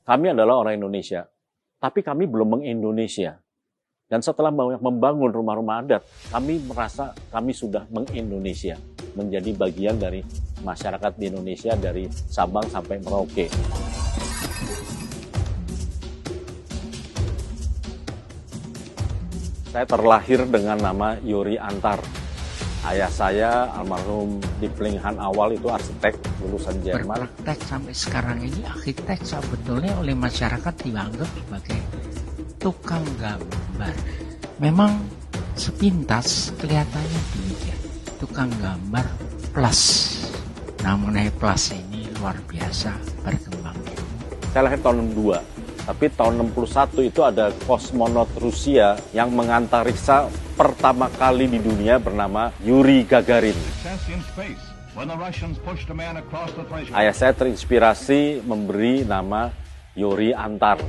kami adalah orang Indonesia, tapi kami belum meng-Indonesia. Dan setelah membangun rumah-rumah adat, kami merasa kami sudah meng-Indonesia, menjadi bagian dari masyarakat di Indonesia dari Sabang sampai Merauke. Saya terlahir dengan nama Yuri Antar. Ayah saya, almarhum Dipling-Han Awal, itu arsitek lulusan Jerman. Berpraktek sampai sekarang ini, arsitek sebetulnya oleh masyarakat dianggap sebagai tukang gambar. Memang sepintas kelihatannya demikian. Tukang gambar plus. Nah, mengenai plus ini luar biasa berkembangnya. Saya lahir tahun 62. Tapi tahun 61 itu ada kosmonot Rusia yang mengantariksa pertama kali di dunia bernama Yuri Gagarin. Ayah saya terinspirasi memberi nama Yuri Antar.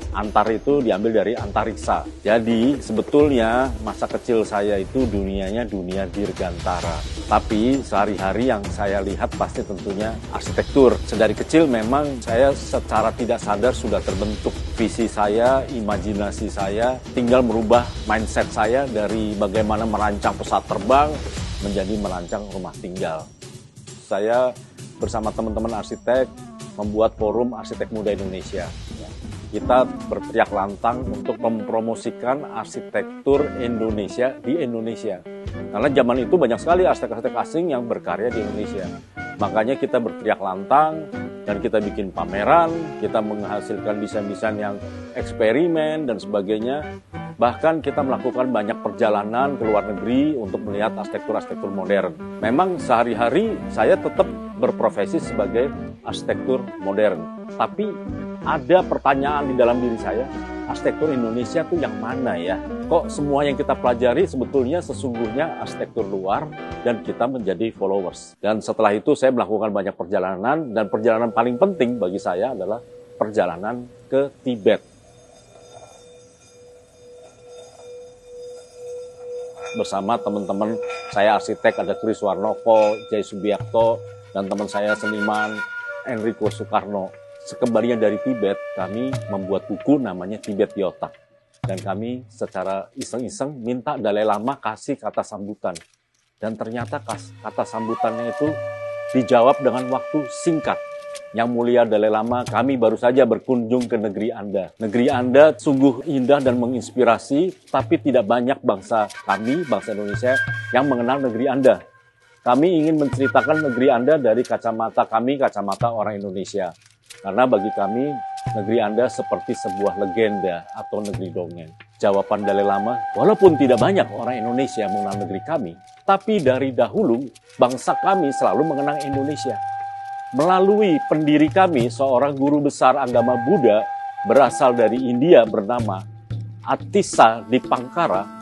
Antar itu diambil dari antariksa. Jadi sebetulnya masa kecil saya itu dunianya dunia dirgantara. Tapi sehari-hari yang saya lihat pasti tentunya arsitektur. Sedari kecil memang saya secara tidak sadar sudah terbentuk visi saya, imajinasi saya, tinggal merubah mindset saya dari bagaimana merancang pesawat terbang menjadi merancang rumah tinggal. Saya bersama teman-teman arsitek membuat forum Arsitek Muda Indonesia. Kita berteriak lantang untuk mempromosikan arsitektur Indonesia di Indonesia. Karena zaman itu banyak sekali arsitek-arsitek asing yang berkarya di Indonesia. Makanya kita berteriak lantang dan kita bikin pameran, kita menghasilkan desain-desain yang eksperimen dan sebagainya. Bahkan kita melakukan banyak perjalanan ke luar negeri untuk melihat arsitektur-arsitektur modern. Memang sehari-hari saya tetap berprofesi sebagai arsitektur modern. Tapi ada pertanyaan di dalam diri saya, arsitektur Indonesia tuh yang mana ya? Kok semua yang kita pelajari sebetulnya sesungguhnya arsitektur luar dan kita menjadi followers. Dan setelah itu saya melakukan banyak perjalanan dan perjalanan paling penting bagi saya adalah perjalanan ke Tibet. Bersama teman-teman saya arsitek, ada Kris Warnoko, Jay Subiakto, dan teman saya seniman Enrico Soekarno. Sekembalinya dari Tibet, kami membuat buku namanya Tibet di Otak. Dan kami secara iseng-iseng minta Dalai Lama kasih kata sambutan. Dan ternyata kata sambutannya itu dijawab dengan waktu singkat. Yang mulia Dalai Lama, kami baru saja berkunjung ke negeri Anda. Negeri Anda sungguh indah dan menginspirasi, tapi tidak banyak bangsa kami, bangsa Indonesia, yang mengenal negeri Anda. Kami ingin menceritakan negeri Anda dari kacamata kami, kacamata orang Indonesia. Karena bagi kami, negeri Anda seperti sebuah legenda atau negeri dongeng. Jawaban Dalai Lama, walaupun tidak banyak orang Indonesia mengenal negeri kami, tapi dari dahulu bangsa kami selalu mengenang Indonesia. Melalui pendiri kami, seorang guru besar agama Buddha berasal dari India bernama Atisa Dipangkara,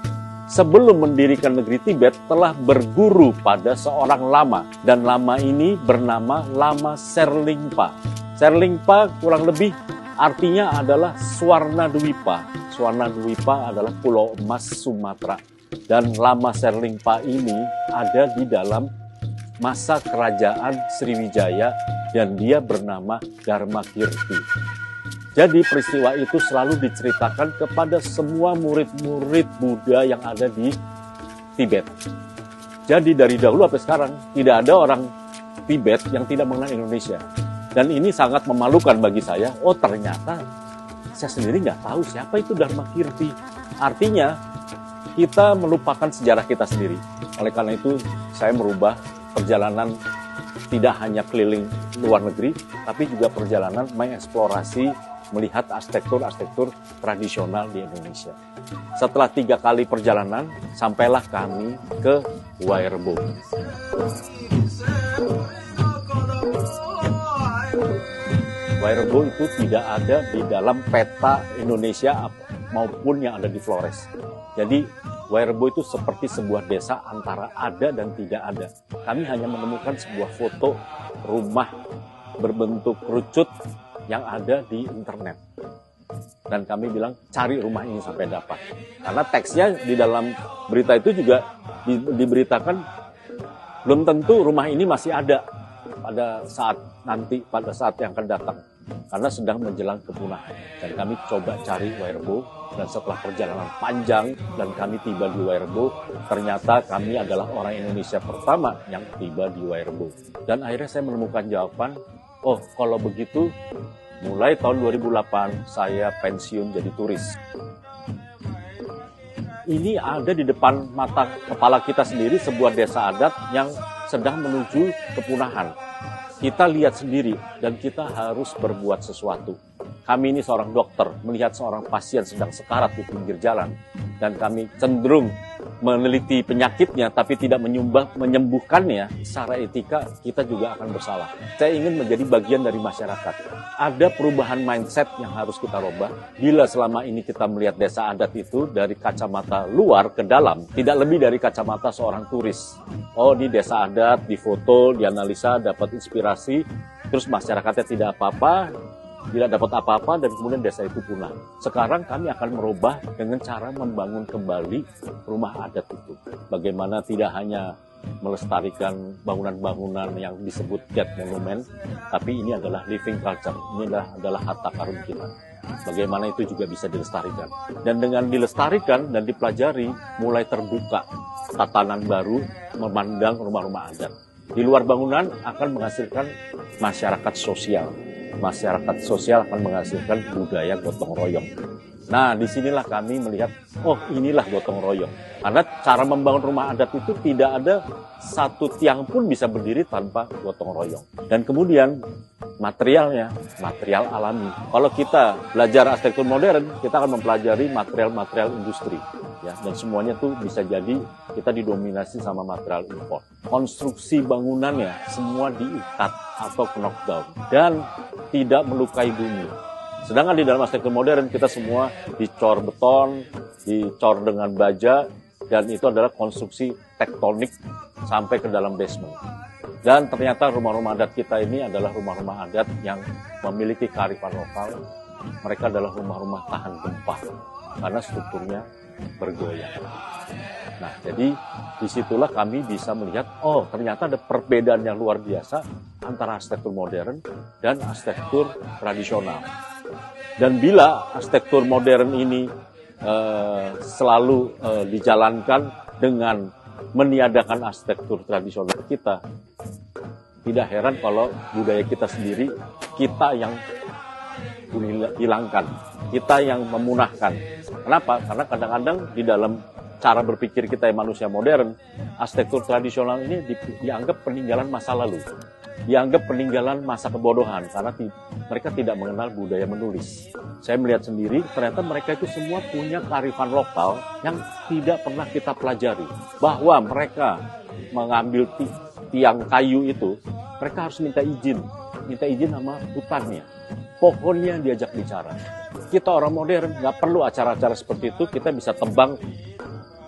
sebelum mendirikan negeri Tibet telah berguru pada seorang lama. Dan lama ini bernama Lama Serlingpa. Serlingpa kurang lebih artinya adalah Swarna Dwipa. Swarna Dwipa adalah Pulau Emas Sumatera. Dan Lama Serlingpa ini ada di dalam masa kerajaan Sriwijaya dan dia bernama Dharmakirti. Jadi peristiwa itu selalu diceritakan kepada semua murid-murid Buddha yang ada di Tibet. Jadi dari dahulu sampai sekarang tidak ada orang Tibet yang tidak mengenal Indonesia. Dan ini sangat memalukan bagi saya. Oh ternyata saya sendiri nggak tahu siapa itu Dharmakirti. Artinya kita melupakan sejarah kita sendiri. Oleh karena itu saya merubah perjalanan tidak hanya keliling luar negeri, tapi juga perjalanan mengeksplorasi, melihat arsitektur-arsitektur tradisional di Indonesia. Setelah 3 kali perjalanan, sampailah kami ke Wairebo. Wairebo itu tidak ada di dalam peta Indonesia maupun yang ada di Flores. Jadi Wairebo itu seperti sebuah desa antara ada dan tidak ada. Kami hanya menemukan sebuah foto rumah berbentuk kerucut yang ada di internet. Dan kami bilang, cari rumah ini sampai dapat. Karena teksnya di dalam berita itu juga diberitakan, belum tentu rumah ini masih ada pada saat nanti, pada saat yang akan datang. karena sedang menjelang kepunahan. Dan kami coba cari Wairebo, dan setelah perjalanan panjang dan kami tiba di Wairebo, ternyata kami adalah orang Indonesia pertama yang tiba di Wairebo. Dan akhirnya saya menemukan jawaban, oh kalau begitu mulai tahun 2008 saya pensiun jadi turis. Ini ada di depan mata kepala kita sendiri sebuah desa adat yang sedang menuju kepunahan. Kita lihat sendiri dan kita harus berbuat sesuatu. Kami ini seorang dokter, melihat seorang pasien sedang sekarat di pinggir jalan. Dan kami cenderung meneliti penyakitnya tapi tidak menyembuhkannya. Secara etika kita juga akan bersalah. Saya ingin menjadi bagian dari masyarakat. Ada perubahan mindset yang harus kita rubah. Bila selama ini kita melihat desa adat itu dari kacamata luar ke dalam, tidak lebih dari kacamata seorang turis. Oh, di desa adat, difoto, dianalisa, dapat inspirasi, terus masyarakatnya tidak apa-apa, tidak dapat apa-apa, dan kemudian desa itu punah. Sekarang kami akan merubah dengan cara membangun kembali rumah adat itu. Bagaimana tidak hanya melestarikan bangunan-bangunan yang disebut dead monument, tapi ini adalah living culture, ini adalah harta karun kita. Bagaimana itu juga bisa dilestarikan. Dan dengan dilestarikan dan dipelajari, mulai terbuka tatanan baru memandang rumah-rumah adat. Di luar bangunan akan menghasilkan masyarakat sosial. Masyarakat sosial akan menghasilkan budaya gotong royong. Nah, disinilah kami melihat, oh inilah gotong royong. Karena cara membangun rumah adat itu tidak ada satu tiang pun bisa berdiri tanpa gotong royong. Dan kemudian materialnya, material alami. Kalau kita belajar arsitektur modern, kita akan mempelajari material-material industri. Ya, dan semuanya tuh bisa jadi kita didominasi sama material impor. Konstruksi bangunannya semua diikat atau knockdown dan tidak melukai bumi. Sedangkan di dalam arsitektur modern kita semua dicor beton, dicor dengan baja, dan itu adalah konstruksi tektonik sampai ke dalam basement. Dan ternyata rumah-rumah adat kita ini adalah rumah-rumah adat yang memiliki kearifan lokal. Mereka adalah rumah-rumah tahan gempa karena strukturnya bergoyang. Nah, jadi disitulah kami bisa melihat, oh ternyata ada perbedaan yang luar biasa antara arsitektur modern dan arsitektur tradisional. Dan bila arsitektur modern ini selalu dijalankan dengan meniadakan arsitektur tradisional kita, tidak heran kalau budaya kita sendiri, kita yang hilangkan, kita yang memunahkan. Kenapa? Karena kadang-kadang di dalam cara berpikir kita yang manusia modern, arsitektur tradisional ini dianggap peninggalan masa lalu. Dianggap peninggalan masa kebodohan karena mereka tidak mengenal budaya menulis. Saya melihat sendiri, ternyata mereka itu semua punya kearifan lokal yang tidak pernah kita pelajari. Bahwa mereka mengambil tiang kayu itu, mereka harus minta izin sama hutannya. Pohonnya diajak bicara. Kita orang modern nggak perlu acara-acara seperti itu, kita bisa tebang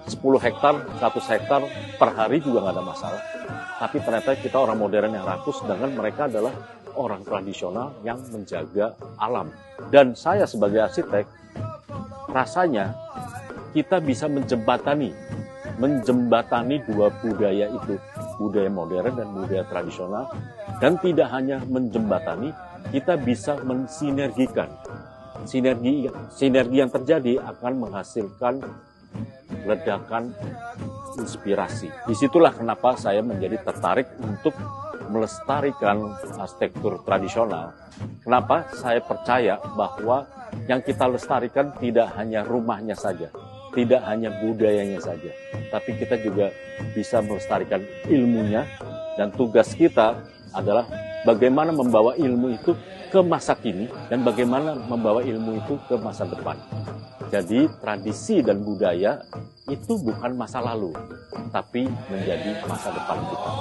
10 hektar, 100 hektar per hari juga nggak ada masalah. Tapi ternyata kita orang modern yang rakus, sedangkan mereka adalah orang tradisional yang menjaga alam. Dan saya sebagai arsitek, rasanya kita bisa menjembatani dua budaya itu, budaya modern dan budaya tradisional. Dan tidak hanya menjembatani, kita bisa mensinergikan. Sinergi yang terjadi akan menghasilkan ledakan inspirasi. Disitulah kenapa saya menjadi tertarik untuk melestarikan arsitektur tradisional. Kenapa? Saya percaya bahwa yang kita lestarikan tidak hanya rumahnya saja, tidak hanya budayanya saja, tapi kita juga bisa melestarikan ilmunya, dan tugas kita adalah bagaimana membawa ilmu itu ke masa kini dan bagaimana membawa ilmu itu ke masa depan. Jadi tradisi dan budaya itu bukan masa lalu, tapi menjadi masa depan kita.